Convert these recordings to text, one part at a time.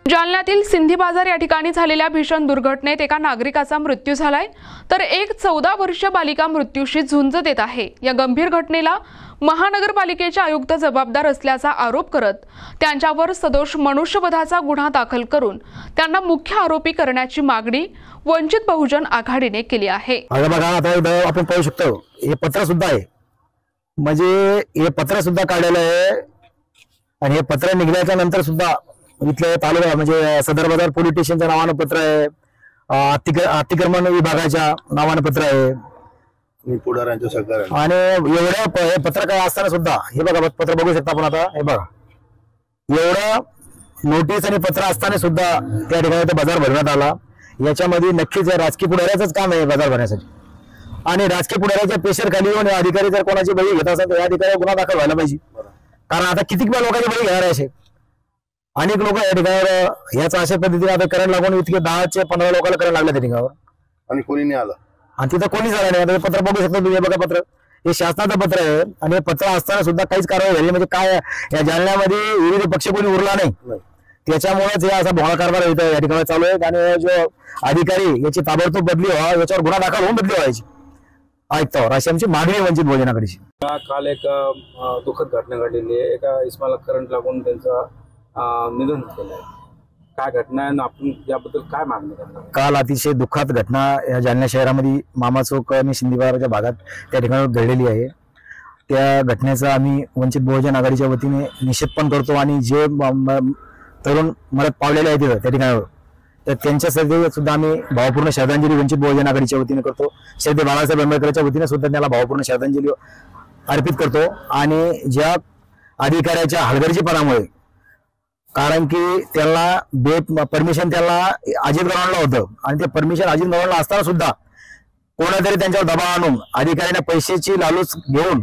जालन्यातील सिंधी बाजार या ठिकाणी झालेल्या भीषण दुर्घटनेत एका नागरिकाचा मृत्यू झालाय, तर एक 14 वर्षीय बालिका मृत्यूशी झुंज देत आहे। या गंभीर घटनेला महानगरपालिकेचे आयुक्त जबाबदार असल्याचा आरोप करत त्यांच्यावर सदोष मनुष्यवधाचा गुन्हा दाखल करून त्यांना मुख्य आरोपी करण्याची मागणी वंचित बहुजन आघाडीने केली आहे। बघा, आता आपण पाहू शकतो हे पत्र सुद्धा आहे, म्हणजे हे पत्र सुद्धा काढलेलं आहे आणि हे पत्र निघाल्याच्या नंतर सुद्धा इथले तालुका म्हणजे सदर बाजार पोलीस स्टेशनच्या नावानं पत्र आहे, अतिक्रमण विभागाच्या नावानं पत्र आहे पुढाऱ्यांच्या सहकार्याने। आणि एवढं पत्र काय असताना सुद्धा हे बघा पत्र बघू शकता आपण आता, हे बघा एवढं नोटीस आणि पत्र असताना सुद्धा त्या ठिकाणी तो बाजार भरण्यात आला। याच्यामध्ये नक्कीच राजकीय पुढाऱ्याचंच काम आहे बाजार भरण्यासाठी, आणि राजकीय पुढाऱ्याच्या प्रेशर खाली येऊन अधिकारी जर कोणाची बळी घेत असेल तर या ठिकाणी गुन्हा दाखल व्हायला पाहिजे, कारण आता किती लोकांची बळी घेणार आहे। अनेक लोक या ठिकाणावर याचा अशा पद्धतीने आता करंट लागून इतके 10 ते 15 लोकांना करंट लागले त्या ठिकाणावर आणि कोणी नाही आलं आणि तिथं कोणीच आलं नाही। आता पत्र बघू शकता तुम्ही, बघा पत्र हे शासनाचं पत्र आहे आणि हे पत्र असताना सुद्धा काहीच कारवाई झाली म्हणजे काय या जालन्यामध्ये विविध पक्ष कोणी उरला नाही, त्याच्यामुळेच हे असा भोळा कारभार इथं या ठिकाणी चालू आहे। आणि जो अधिकारी याची ताबडतोब बदली व्हावा, याच्यावर गुन्हा दाखल होऊन बदली व्हायची आयुक्तावर, अशी आमची मागणी वंचित बहुजनाकडे। काल एक दुःखद घटना घडलेली आहे, एका इस्माला करंट लागून त्यांचा निधन झालेलं आहे। काय घटना आहे, आपण याबद्दल काय मागणी करणार? काल अतिशय दुःखद घटना या जालना शहरामध्ये मामा चौक आणि सिंधी बाजारच्या भागात त्या ठिकाणी घडलेली आहे। त्या घटनेचा आम्ही वंचित बहुजन आघाडीच्या वतीने निषेध पण करतो आणि जे तरुण मरत पावलेले आहेत त्या ठिकाणावर तर त्यांच्यासाठी सुद्धा आम्ही भावपूर्ण श्रद्धांजली वंचित बहुजन आघाडीच्या वतीने करतो। श्रद्धे बाळासाहेब आंबेडकरच्या वतीने सुद्धा त्याला भावपूर्ण श्रद्धांजली अर्पित करतो। आणि ज्या अधिकाऱ्याच्या हलगर्जीपणामुळे, कारण की त्याला परमिशन त्याला अजित गव्हाणला होतं आणि ते परमिशन अजित गव्हाणला असताना सुद्धा कोणातरी त्यांच्यावर दबाव आणून अधिकाऱ्यांना पैशाची लालूच घेऊन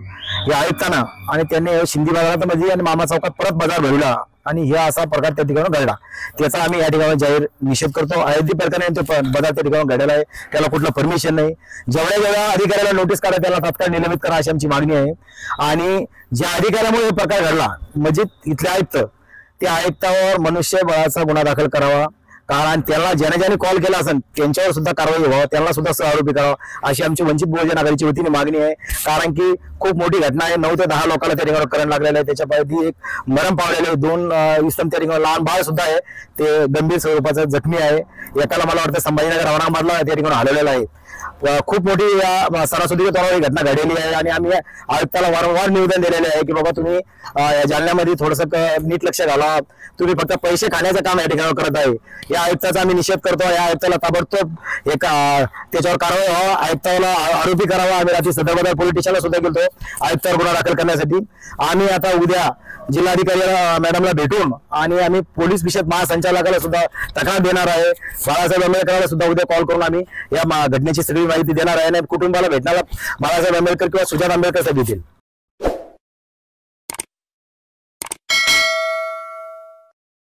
या आयुक्तांना आणि त्यांनी सिंधी बाजारामध्ये आणि मामा चौकात परत बाजार भरवला आणि हे असा प्रकार त्या ठिकाणी घडला, त्याचा आम्ही या ठिकाणी जाहीर निषेध करतो। अयोध्या प्रकारे तो बाजार त्या ठिकाणी घडलेला आहे, त्याला कुठलं परमिशन नाही। जेवढ्या अधिकाऱ्याला नोटीस काढा त्याला तात्काळ निलंबित करा अशी आमची मागणी आहे। आणि ज्या अधिकाऱ्यामुळे हे प्रकार घडला म्हणजे इथले आयुक्त, त्या आयुक्तावर मनुष्यबळाचा गुन्हा दाखल करावा, कारण त्याला ज्याने कॉल केला असेल त्यांच्यावर सुद्धा कारवाई व्हावी, त्यांना सुद्धा सहआरोपी करावा अशी आमची वंचित बहुजन आघाडीच्या वतीने मागणी आहे। कारण की खूप मोठी घटना आहे, 9 ते 10 लोकांना त्या ठिकाणी करंट लागलेला आहे, त्याच्यापैकी एक मरण पावलेले 2 इसम त्या ठिकाणी, लहान बाळ सुद्धा आहे, ते गंभीर स्वरूपाचा जखमी आहे। एकाला मला वाटतं संभाजीनगर औरंगाबादला त्या ठिकाणी हलवलेला आहे। खूप मोठी या सणासुदीच्या तोरावर ही घटना घडलेली आहे आणि आम्ही आयुक्ताला वारंवार निवेदन दिलेले आहे की बाबा तुम्ही या जालन्यामध्ये थोडंसं नीट लक्ष घाला, तुम्ही फक्त पैसे खाण्याचं काम या ठिकाणी करत आहे। या आयुक्ताचा आम्ही निषेध करतो, या आयुक्ताला ताबडतोब त्याच्यावर कारवाई व्हावा, आयुक्ताला आरोपी करावा। आम्ही रात्री सदर बाजार पोलीस स्टेशनला सुद्धा गेलो आयुक्तावर गुन्हा दाखल करण्यासाठी। आम्ही आता उद्या जिल्हाधिकारी मॅडमला भेटून आणि आम्ही पोलीस विषयक महासंचालकाला सुद्धा तक्रार देणार आहे। बाळासाहेब आंबेडकरांना सुद्धा उद्या कॉल करून आम्ही या घटनेची सगळी माहिती देणार आहे आणि कुटुंबाला भेटणारा बाळासाहेब आंबेडकर किंवा सुजात आंबेडकर साहेब येतील।